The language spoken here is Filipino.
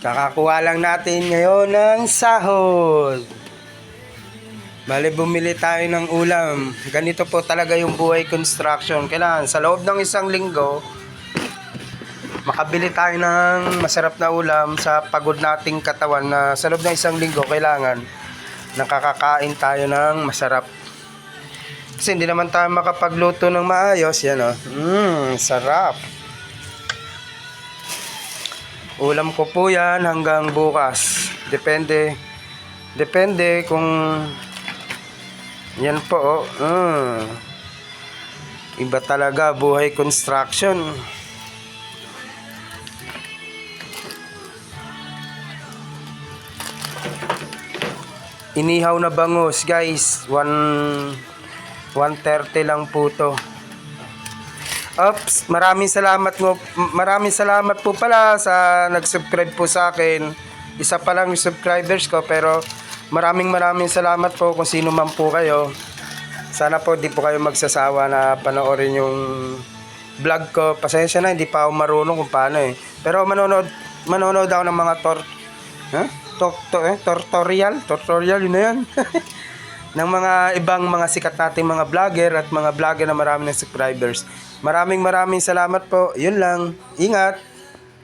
Kakakuha lang natin ngayon ng sahod. Bale, bumili tayo ng ulam. Ganito po talaga yung buhay construction. Kailangan sa loob ng isang linggo, makabili tayo ng masarap na ulam sa pagod nating katawan na sa loob ng isang linggo, kailangan nakakakain tayo ng masarap. Kasi hindi naman tayo makapagluto ng maayos. Yan o. Sarap. Ulam ko po yan hanggang bukas. Depende kung yan po. Iba talaga buhay construction. Inihaw na bangus, guys. 130 lang po to. Oops, maraming salamat po pala sa nag-subscribe po sa akin. Isa pa lang yung subscribers ko, pero maraming salamat po kung sino man po kayo. Sana po di po kayo magsasawa na panoorin yung vlog ko. Pasensya na, hindi pa ako marunong kung paano eh. Pero manonood ako ng mga tutorial, yun na yan. Ng mga ibang mga sikat nating mga vlogger at mga vlogger na marami ng subscribers. Maraming salamat po. Yun lang. Ingat.